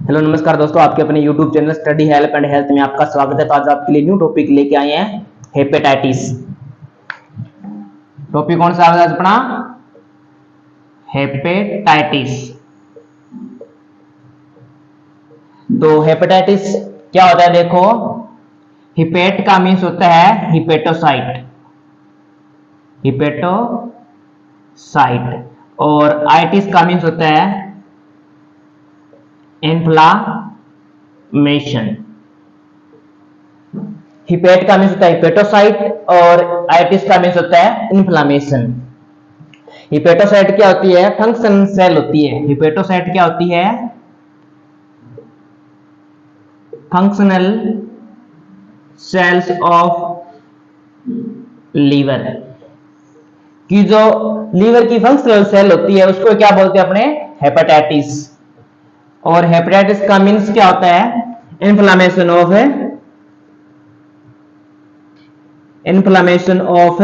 Hello नमस्कार दोस्तों, आपके अपने YouTube channel study help and health में आपका स्वागत है। तो आज आपके लिए न्यू टॉपिक लेके आए हैं हेपेटाइटिस। टॉपिक कौन सा है अपना? हेपेटाइटिस। तो हेपेटाइटिस क्या होता है? देखो, हिपेट का मीन्स होता है हिपेटोसाइट, हिपेटोसाइट, और आइटिस का मीन्स होता है इन्फ्लामेशन। हिपेट का मीन्स होता है हिपेटोसाइट और आइटिस का मीन्स होता है इन्फ्लामेशन। हिपेटोसाइट क्या होती है? फंक्शन सेल होती है। हिपेटोसाइट क्या होती है? Functional cells of liver. कि जो लीवर की फंक्शनल सेल होती है उसको क्या बोलते हैं? अपने हेपेटाइटिस। और हेपेटाइटिस का मीन्स क्या होता है? Inflammation of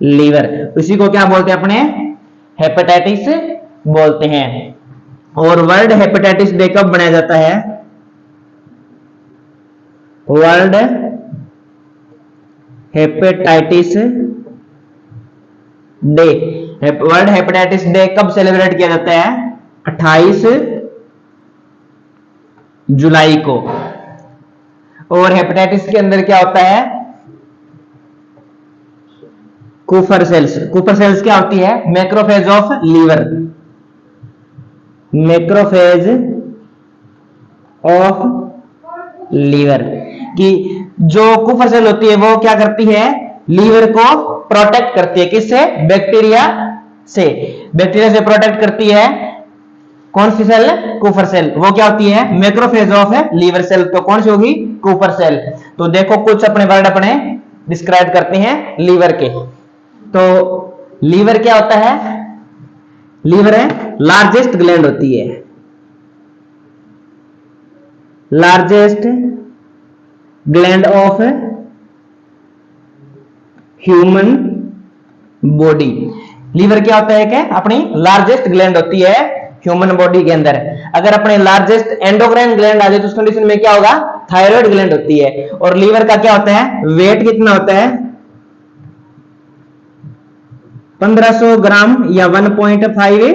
liver. उसी को क्या बोलते हैं? अपने हेपेटाइटिस बोलते हैं। और वर्ल्ड हेपेटाइटिस डे कब बनाया जाता है? World hepatitis day. World hepatitis day कब सेलिब्रेट किया जाता है? 28 जुलाई को। और हेपेटाइटिस के अंदर क्या होता है? Cooper sales. कूपर सेल्स क्या होती है? Macrophage of liver. Macrophage of liver की जो कूपर सेल होती है वो क्या करती है? लीवर को प्रोटेक्ट करती है। किससे? बैक्टीरिया से। बैक्टीरिया से प्रोटेक्ट करती है। कौन सी सेल? Cooper cell. वो क्या होती है? Macrophage of liver cell. तो कौन सी होगी? Kupffer cell. तो देखो, कुछ अपने वर्ड अपने डिस्क्राइब करते हैं लीवर के। तो लीवर क्या होता है? लीवर है लार्जेस्ट ग्लैंड होती है। Largest gland of human body. Liver क्या होता है? क्या अपनी लार्जेस्ट ग्लैंड होती है ह्यूमन बॉडी के अंदर। अगर अपने लार्जेस्ट एंडोक्राइन ग्लैंड आ जाए तो उस कंडीशन में क्या होगा? थायराइड ग्लैंड होती है। और लीवर का क्या होता है? वेट कितना होता है? 1500 ग्राम या 1.5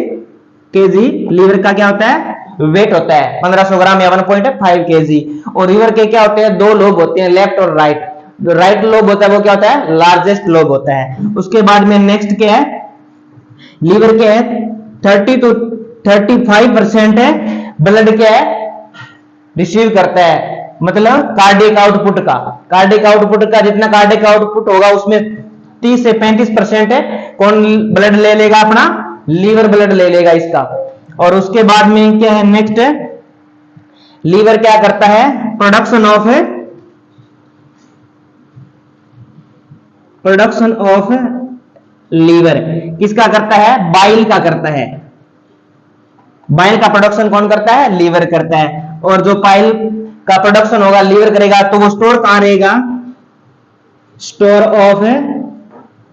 केजी लीवर का क्या होता है? वेट होता है 1500 ग्राम या 1.5 केजी। और लीवर के क्या होते हैं? दो लोब होते हैं, लेफ्ट और राइट। जो राइट लोब होता है वो क्या होता है? लार्जेस्ट लोब होता है। उसके बाद में नेक्स्ट क्या है? लीवर क्या है? 30 to 35% है ब्लड क्या है? रिसीव करता है। मतलब कार्डियक आउटपुट का। कार्डियक आउटपुट का जितना कार्डियक आउटपुट होगा उसमें 30 से 35% है कौन ब्लड ले लेगा? अपना लीवर ब्लड ले लेगा इसका। और उसके बाद में क्या है? नेक्स्ट है लीवर क्या करता है? प्रोडक्शन ऑफ लीवर किसका करता है? बाइल का करता है। बाइल का प्रोडक्शन कौन करता है? लीवर करता है। और जो बाइल का प्रोडक्शन होगा लीवर करेगा तो वो स्टोर कहां रहेगा? Store of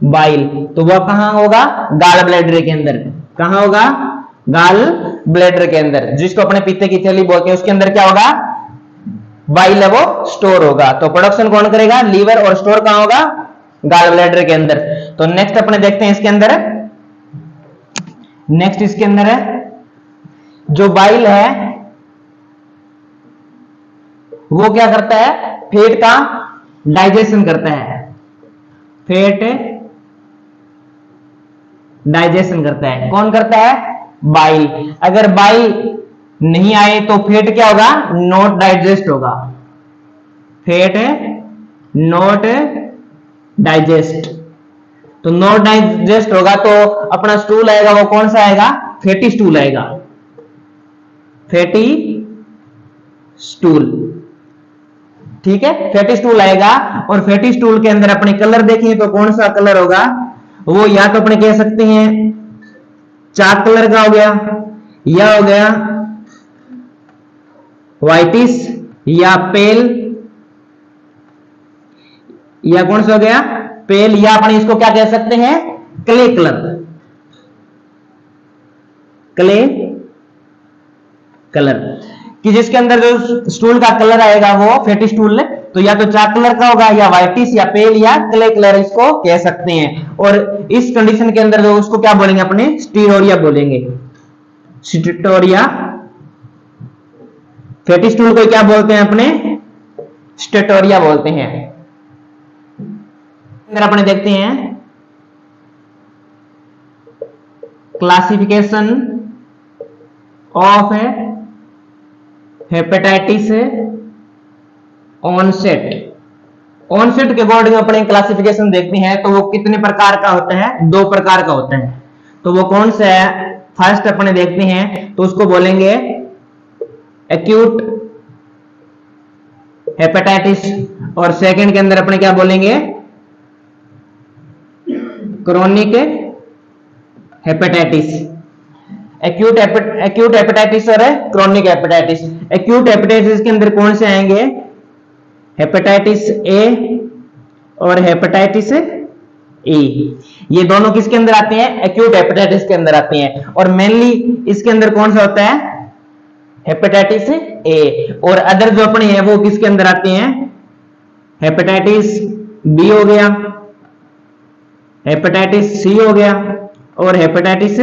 bile. तो वह कहां होगा? गाल ब्लैडर के अंदर। कहां होगा? गाल ब्लैडर के अंदर, जिसको अपने पीते की थैली बोलते हैं। उसके अंदर क्या होगा? बाइल है वो स्टोर होगा। तो प्रोडक्शन कौन करेगा? लीवर। और स्टोर कहां होगा? गाल ब्लैडर के अंदर। तो नेक्स्ट अपने देखते हैं इसके अंदर। नेक्स्ट इसके अंदर है जो बाइल है वो क्या करता है? फैट का डाइजेशन करता है। फैट डाइजेशन करता है। कौन करता है? बाइल। अगर बाइल नहीं आए तो फैट क्या होगा? नॉट डाइजेस्ट होगा। Fat not digest. तो नॉट डाइजेस्ट होगा तो अपना स्टूल आएगा वो कौन सा आएगा? फैटी स्टूल आएगा। Fatty stool. ठीक है, फैटी स्टूल आएगा। और फैटी स्टूल के अंदर अपने कलर देखें तो कौन सा कलर होगा? वो या तो अपने कह सकते हैं चाक कलर का हो गया, या हो गया व्हाइटिश, या पेल, या कौन सा हो गया? पेल, या अपने इसको क्या कह सकते हैं? Clay colour. क्ले कलर, कि जिसके अंदर जो स्टूल का कलर आएगा वो फैटी स्टूल है, तो या तो चाक कलर का होगा या व्हाइटिश या पेल या क्ले कलर इसको कह सकते हैं। और इस कंडीशन के अंदर जो उसको क्या बोलेंगे अपने स्टीरोरिया बोलेंगे, स्टीरोरिया। फैटी स्टूल को क्या बोलते हैं अपने स्टेटोरिया बोलते हैं। अगर अपने देखते हैं classification of hepatitis onset, onset के अकॉर्डिंग अपने क्लासिफिकेशन देखते हैं तो वो कितने प्रकार का होता है, 2 प्रकार का होता है। तो वो कौन सा है, फर्स्ट अपने देखते हैं तो उसको बोलेंगे एक्यूट हेपेटाइटिस, और सेकंड के अंदर अपने क्या बोलेंगे क्रोनिक हेपेटाइटिस। एक्यूट हेपेटाइटिस और क्रोनिक हेपेटाइटिस। एक्यूट हेपेटाइटिस के अंदर कौन से आएंगे, हेपेटाइटिस ए और हेपेटाइटिस ई, ये दोनों किसके अंदर आते हैं, एक्यूट हेपेटाइटिस के अंदर आते हैं। और मेनली इसके अंदर कौन सा होता है, हेपेटाइटिस ए। और अदर जो अपने हैं वो किसके अंदर आते हैं, हेपेटाइटिस बी हो गया, हेपेटाइटिस सी हो गया और हेपेटाइटिस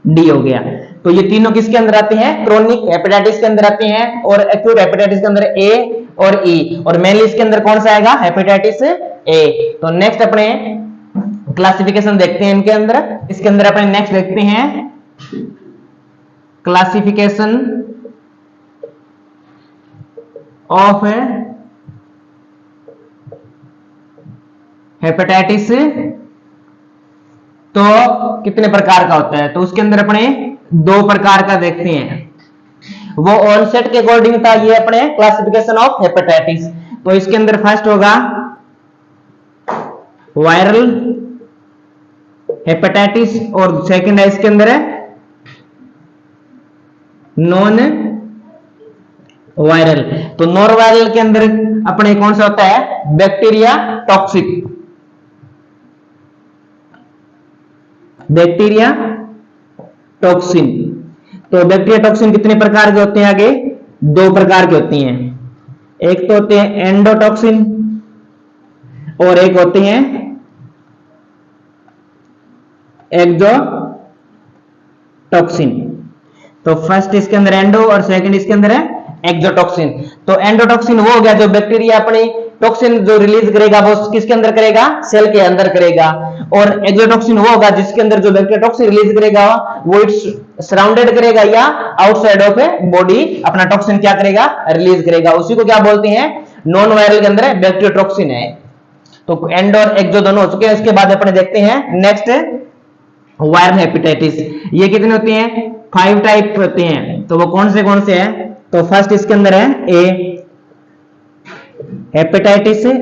डी हो गया। तो ये तीनों किसके अंदर आते हैं, क्रोनिक हेपेटाइटिस के अंदर आते हैं, और एक्यूट हेपेटाइटिस के अंदर ए और ई, और मेनली इसके अंदर कौन सा आएगा, हेपेटाइटिस ए। तो नेक्स्ट अपने क्लासिफिकेशन देखते हैं इनके अंदर। इसके अंदर अपने नेक्स्ट देखते हैं क्लासिफिकेशन ऑफ हेपेटाइटिस, तो कितने प्रकार का होता है, तो उसके अंदर अपने 2 प्रकार का देखते हैं। वो ऑनसेट के अकॉर्डिंग था ये अपने क्लासिफिकेशन ऑफ हेपेटाइटिस। तो इसके अंदर फर्स्ट होगा वायरल हेपेटाइटिस, और सेकंड है इसके अंदर है नॉन वायरल। तो नॉन वायरल के अंदर अपने कौन सा होता है, बैक्टीरिया टॉक्सिक, बैक्टीरिया टॉक्सिन। तो बैक्टीरिया टॉक्सिन कितने प्रकार के होते हैं, आगे 2 प्रकार के होती हैं। एक तो होते हैं एंडोटॉक्सिन और एक होते हैं एक्सोटॉक्सिन। तो फर्स्ट इसके अंदर एंडो और सेकंड इसके अंदर है एक्सोटॉक्सिन। तो एंडोटॉक्सिन वो हो गया जो बैक्टीरिया अपनी टॉक्सिन जो रिलीज करेगा वो किसके अंदर करेगा, सेल के अंदर करेगा। और एक्सोटॉक्सिन वो होगा जिसके अंदर जो बैक्टीरिया टॉक्सिन रिलीज करेगा वो इट्स सराउंडेड करेगा या आउटसाइड ऑफ ए बॉडी अपना टॉक्सिन क्या करेगा, रिलीज करेगा। उसी को क्या बोलते हैं, नॉन वायरल के अंदर बैक्टीरिया टॉक्सिन है। तो एंड और एक्सो दोनों हो चुके हैं। इसके बाद अपने देखते हैं नेक्स्ट वायरल हेपेटाइटिस। ये कितने होते हैं, 5 टाइप होते हैं। तो वो कौन से हैं, तो फर्स्ट इसके अंदर है A hepatitis A,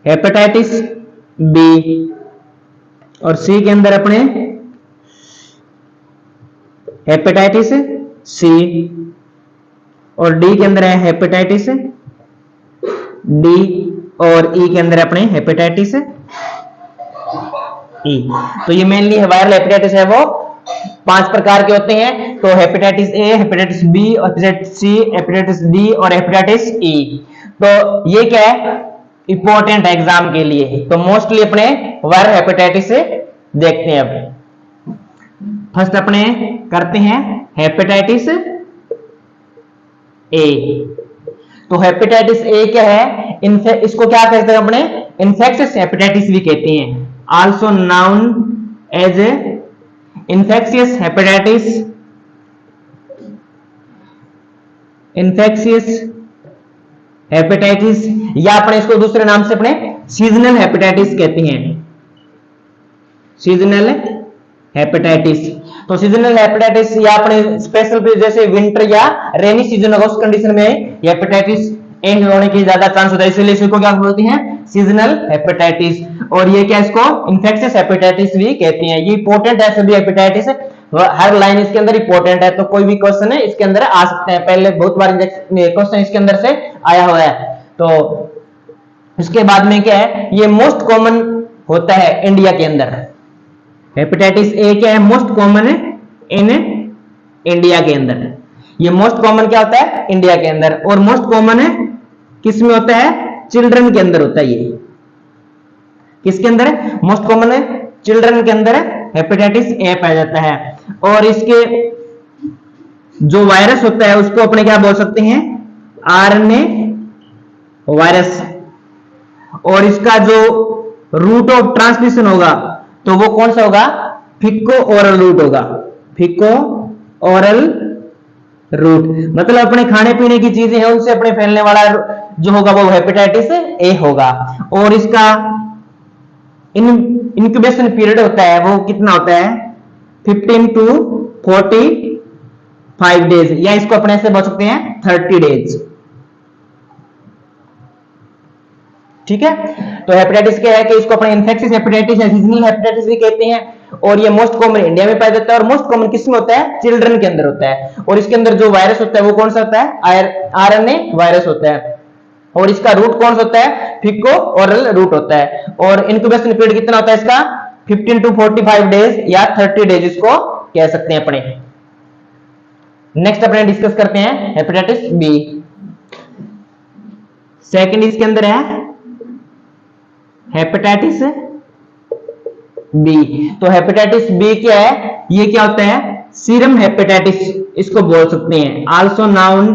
hepatitis B, और सी के अंदर अपने हेपेटाइटिस सी, और डी के अंदर है हेपेटाइटिस डी, और ई के अंदर अपने हेपेटाइटिस ई। तो ये मेनली वायरल हेपेटाइटिस है वो 5 प्रकार के होते हैं। तो hepatitis A, hepatitis B, hepatitis C, hepatitis D और हेपेटाइटिस ई। तो ये क्या है, इंपॉर्टेंट एग्जाम के लिए। तो मोस्टली अपने वायरल हेपेटाइटिस से देखते हैं। अब फर्स्ट अपने करते हैं हेपेटाइटिस ए। तो हेपेटाइटिस ए क्या है, इसको क्या कहते हैं अपने, इन्फेक्शियस हेपेटाइटिस भी कहते हैं, also known as infectious hepatitis, infectious hepatitis, या अपने इसको दूसरे नाम से अपने सीजनल हेपेटाइटिस कहते हैं, सीजनल हेपेटाइटिस। तो सीजनल हेपेटाइटिस या अपने स्पेशल जैसे विंटर या रेनी सीजन होगा उस कंडीशन में हेपेटाइटिस ए होने की ज्यादा चांस होता है, इसलिए इसको क्या बोलते हैं, सीजनल हेपेटाइटिस। और ये क्या, इसको इन्फेक्शियस हेपेटाइटिस भी कहते हैं। ये इंपॉर्टेंट है, सभी हेपेटाइटिस हर लाइन इसके अंदर इंपॉर्टेंट है। तो कोई भी क्वेश्चन है इसके अंदर आ सकते हैं, पहले बहुत बार क्वेश्चन इसके अंदर से आया हुआ है। तो इसके बाद में क्या है, ये मोस्ट कॉमन होता है इंडिया के अंदर। हेपेटाइटिस ए क्या है, मोस्ट कॉमन है इन इंडिया के अंदर। ये मोस्ट कॉमन क्या होता है? इंडिया के अंदर। और मोस्ट कॉमन है किस में होता है? चिल्ड्रन के अंदर होता है। ये किसके अंदर है? मोस्ट कॉमन है चिल्ड्रन के अंदर हेपेटाइटिस ए पाया जाता है। और इसके जो वायरस होता है उसको अपने क्या बोल सकते हैं? RNA virus. और इसका जो रूट ऑफ ट्रांसमिशन होगा तो वो कौन सा होगा? फिक्को ओरल रूट होगा। फिक्को ओरल रूट मतलब अपने खाने पीने की चीजें हैं उनसे अपने फैलने वाला जो होगा वो हेपेटाइटिस ए होगा। और इसका इंक्यूबेशन पीरियड होता है वो कितना होता है? 15 to 45 डेज, या इसको अपने से बोल सकते हैं 30 डेज। ठीक है, तो हेपेटाइटिस क्या है कि इसको अपने इन्फेक्शियस हेपेटाइटिस या सीजनल हेपेटाइटिस भी कहते हैं। और ये मोस्ट कॉमन इंडिया में पाया जाता है और मोस्ट कॉमन किस में होता है? चिल्ड्रन के अंदर होता है। और इसके अंदर जो वायरस होता है वो कौन सा होता है? आरएनए वायरस होता है। और इसका रूट कौन सा होता है? फिक्को ओरल रूट होता है। और इंक्यूबेशन पीरियड कितना होता है इसका? 15 to 45 डेज या 30 डेज इसको कह सकते हैं अपने। नेक्स्ट अपने डिस्कस करते हैं हेपेटाइटिस बी। सेकंड इसके अंदर है हेपेटाइटिस बी। तो हेपेटाइटिस बी क्या है? ये क्या होता है? सीरम हेपेटाइटिस इसको बोल सकते हैं। आल्सो नाउन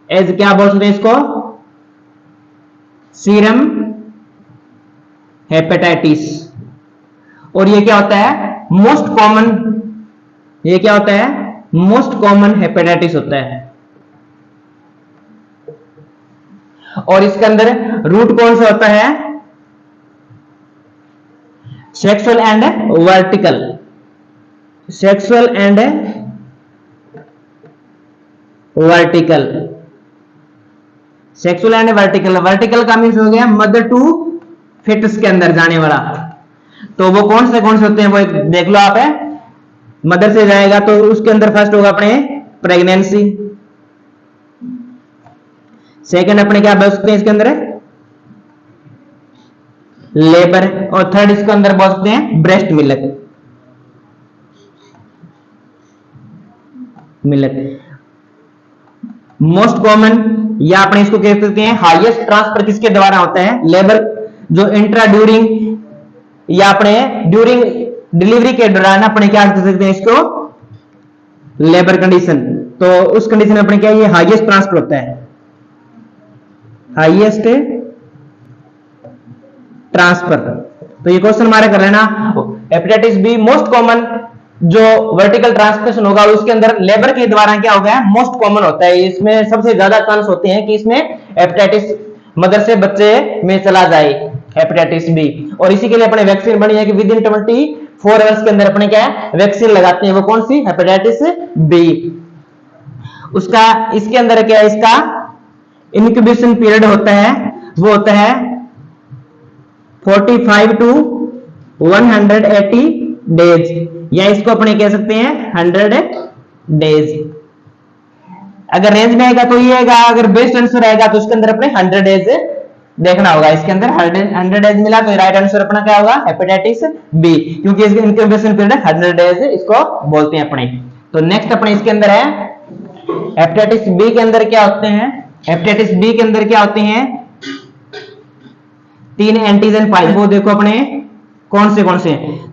एज क्या बोल सकते हैं इसको? Serum hepatitis. और ये क्या होता है? मोस्ट कॉमन, ये क्या होता है? मोस्ट कॉमन हेपेटाइटिस होता है। और इसके अंदर रूट कौन सा होता है? Sexual and vertical. Sexual and vertical. Sexual and vertical. Vertical का मीन्स हो गया मदर टू फिटस के अंदर जाने वाला। तो वो कौन से होते हैं वो देख लो आप है। मदर से जाएगा तो उसके अंदर फर्स्ट होगा अपने प्रेगनेंसी। सेकंड अपने क्या बोल सकते हैं इसके अंदर? लेबर। और थर्ड इसके अंदर बोल सकते हैं ब्रेस्ट मिल्क। मोस्ट कॉमन या अपने इसको कह सकते हैं हाईएस्ट ट्रांसफर किसके द्वारा होता है? लेबर। जो इंट्रा ड्यूरिंग या अपने ड्यूरिंग डिलीवरी के दौरान अपने क्या कर सकते हैं इसको? Labour condition. तो उस कंडीशन में अपने क्या ये हाईएस्ट ट्रांसफर होता है। Highest transfer. तो ये क्वेश्चन हमारा कर लेना। हेपेटाइटिस बी मोस्ट कॉमन जो वर्टिकल ट्रांसमिशन होगा उसके अंदर लेबर के द्वारा क्या होगा? मोस्ट कॉमन होता है। इसमें सबसे ज्यादा चांस होते हैं कि इसमें हेपेटाइटिस मदर से बच्चे में चला जाए हेपेटाइटिस बी। और इसी के लिए अपने वैक्सीन बनी है कि विद इन 24 आवर्स के अंदर अपने क्या है? वैक्सीन लगाते हैं। वो कौन सी? Hepatitis B. उसका इसके अंदर क्या है? इसका इंक्यूबेशन पीरियड होता है वो होता है 45 to 180 डेज, या इसको अपने कह सकते हैं 100 डेज। अगर रेंज में आएगा तो ये आएगा, अगर बेस्ट आंसर आएगा तो उसके अंदर अपने 100 डेज देखना होगा। इसके अंदर 100 डेज मिला तो राइट आंसर अपना क्या होगा? हेपेटाइटिस बी, क्योंकि इसका इंक्यूबेशन पीरियड 100 डेज इसको बोलते हैं अपने। तो नेक्स्ट अपने इसके अंदर है हेपेटाइटिस बी के अंदर क्या होते हैं? हेपेटाइटिस बी के अंदर क्या होते हैं? 3 एंटीजन पाए। वो देखो अपने कौन से?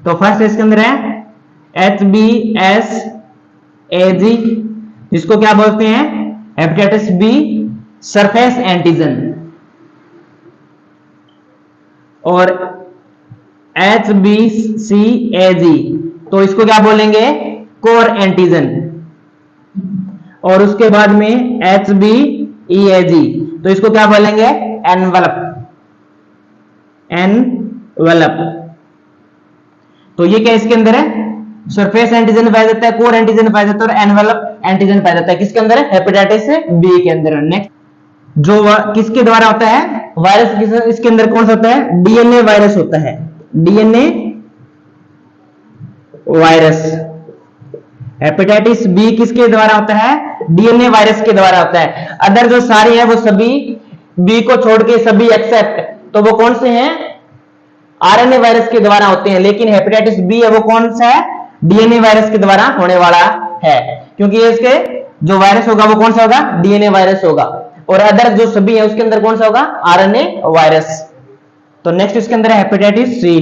तो फर्स्ट इसके अंदर है HBsAg, जिसको क्या बोलते हैं? Hepatitis B surface antigen. और HBcAg तो इसको क्या बोलेंगे? Core antigen. और उसके बाद में HBeAg तो इसको क्या बोलेंगे? एनवलप। तो ये क्या इसके अंदर है? सरफेस एंटीजन पाया जाता है, कोर एंटीजन पाया जाता है और एनवलप एंटीजन पाया जाता है। किसके अंदर है? हेपेटाइटिस बी के अंदर। नेक्स्ट जो किसके द्वारा होता है? वायरस। इसके अंदर कौन सा होता है? डीएनए वायरस होता है। DNA virus. हेपेटाइटिस बी किसके द्वारा होता है? डीएनए वायरस के द्वारा होता है। अदर जो सारे हैं वो सभी बी को छोड़ के सभी एक्सेप्ट तो वो कौन से हैं? आरएनए वायरस के द्वारा होते हैं। लेकिन हेपेटाइटिस बी है वो कौन सा है? डीएनए वायरस के द्वारा होने वाला है, क्योंकि ये इसके जो वायरस होगा वो कौन सा होगा, डीएनए वायरस होगा, और अदर जो सभी है उसके अंदर कौन सा होगा, आरएनए वायरस। तो नेक्स्ट इसके अंदर है हेपेटाइटिस सी।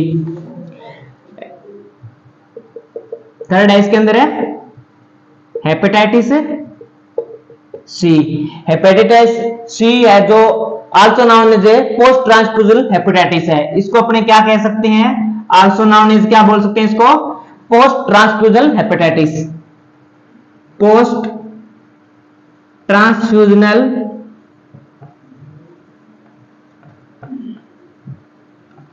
थर्ड है इसके अंदर है हेपेटाइटिस सी। हेपेटाइटिस सी है जो also known as post transfusional hepatitis है। इसको अपने क्या कह सकते हैं, आल्सो नाउन एज क्या बोल सकते हैं इसको, post transfusional hepatitis. Post transfusional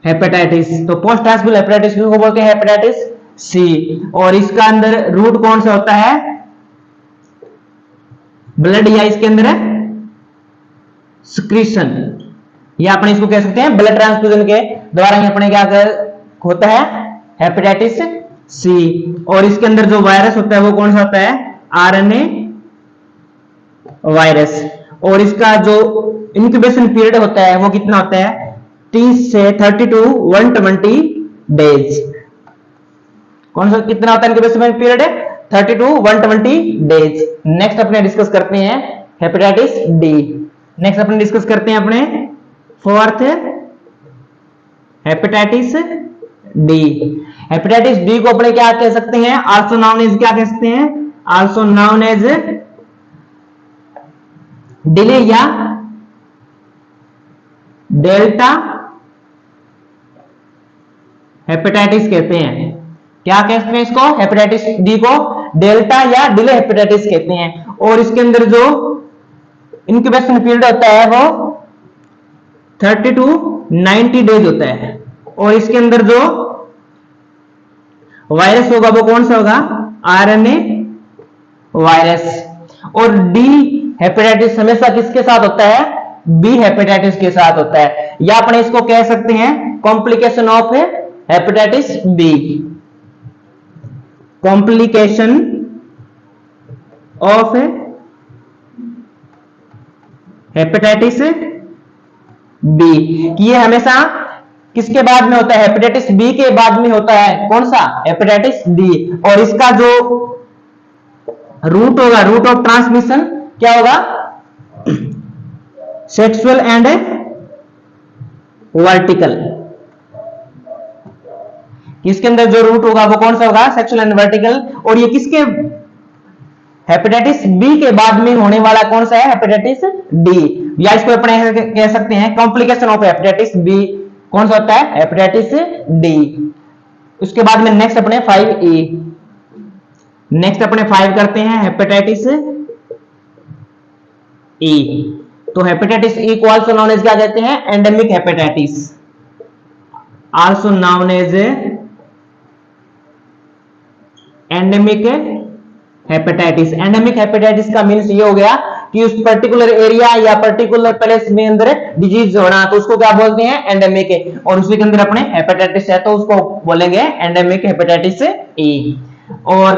hepatitis. तो पोस्ट ट्रांसफ्यूजल हेपेटाइटिस को बोलते हैं हेपेटाइटिस सी। और इसका अंदर रूट कौन सा होता है, ब्लड, या इसके अंदर है सिक्रीशन, या अपने इसको कह सकते हैं ब्लड ट्रांसफ्यूजन के द्वारा ही अपने क्या होता है, हेपेटाइटिस सी। और इसके अंदर जो वायरस होता है वो कौन सा होता है, आरएनए वायरस। और इसका जो इंक्यूबेशन पीरियड होता है वो कितना होता है, 30 से 30 टू 120 डेज। कौन सा कितना होता है incubation period, 30 to 120 days. Next अपने डिस्कस करते हैं हेपेटाइटिस डी। नेक्स्ट अपने डिस्कस करते हैं अपने fourth hepatitis D. Hepatitis D को अपने क्या कह सकते हैं, आल्सो नाउन एज क्या कह सकते हैं, आल्सो नाउन एज डिले या डेल्टा हेपेटाइटिस कहते हैं। क्या कहते हैं इसको, हेपेटाइटिस डी को डेल्टा या डिले हेपेटाइटिस कहते हैं। और इसके अंदर जो इंक्यूबेशन पीरियड होता है वो 30 टू 90 डेज होता है। और इसके अंदर जो वायरस होगा वो कौन सा होगा, आरएनए वायरस। और डी हेपेटाइटिस हमेशा किसके साथ होता है, बी हेपेटाइटिस के साथ होता है, या अपने इसको कह सकते हैं complication of hepatitis B. Complication of hepatitis B, ये हमेशा किसके बाद में होता है, हेपेटाइटिस बी के बाद में होता है, कौन सा, हेपेटाइटिस डी। और इसका जो रूट होगा, रूट ऑफ ट्रांसमिशन क्या होगा, सेक्सुअल एंड वर्टिकल। इसके अंदर जो रूट होगा वो कौन सा होगा, सेक्सुअल एंड वर्टिकल। और ये किसके, हेपेटाइटिस बी के बाद में होने वाला कौन सा है, हेपेटाइटिस डी, या इसको अपने कह सकते हैं कॉम्प्लिकेशन ऑफ हेपेटाइटिस बी। कौन सा होता है, हेपेटाइटिस डी। उसके बाद में नेक्स्ट अपने 5E। नेक्स्ट अपने 5 करते हैं हेपेटाइटिस ई। तो हेपेटाइटिस ई को आल्सो नोन एज क्या कहते हैं, endemic hepatitis. Also known as endemic hepatitis. Endemic hepatitis का मीन्स ये हो गया कि उस पर्टिकुलर एरिया या पर्टिकुलर प्लेस में अंदर डिजीज होना, तो उसको क्या बोलते हैं, एंडेमिक है। और उसी के अंदर अपने हेपेटाइटिस है तो उसको बोलेंगे एंडेमिक हेपेटाइटिस ई। और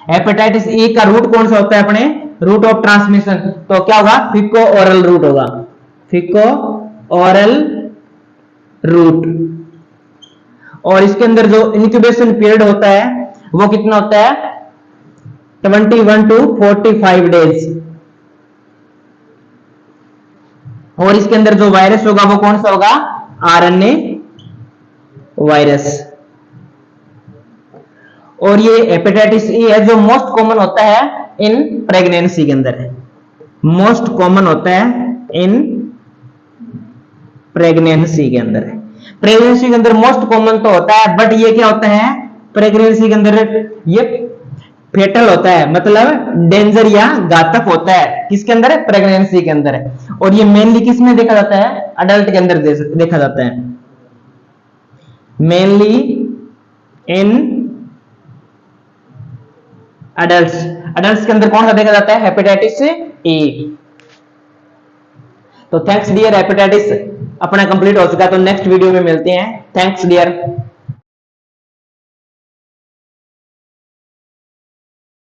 हेपेटाइटिस ई का रूट कौन सा होता है, अपने रूट ऑफ ट्रांसमिशन, तो क्या होगा, फिको ओरल रूट होगा, फिको ओरल रूट। और इसके अंदर जो इंक्यूबेशन पीरियड होता है वो कितना होता है, 21 टू 45 डेज। और इसके अंदर जो वायरस होगा वो कौन सा होगा, आरएनए वायरस। और ये हेपेटाइटिस ई है जो मोस्ट कॉमन होता है इन प्रेगनेंसी के अंदर, मोस्ट कॉमन होता है इन प्रेगनेंसी के अंदर। प्रेगनेंसी के अंदर मोस्ट कॉमन तो होता है, बट ये क्या होता है, प्रेगनेंसी के अंदर ये फेटल होता है, मतलब डेंजर या घातक होता है। किसके अंदर है, प्रेगनेंसी के अंदर है। और ये मेनली किस में देखा जाता है, अडल्ट के अंदर देखा जाता है, मेनली इन अडल्ट्स। अडल्ट्स के अंदर कौन सा देखा जाता है, हेपेटाइटिस ए। तो थैंक्स डियर, हेपेटाइटिस अपना कंप्लीट हो चुका है। तो नेक्स्ट वीडियो में मिलते हैं। Thanks dear.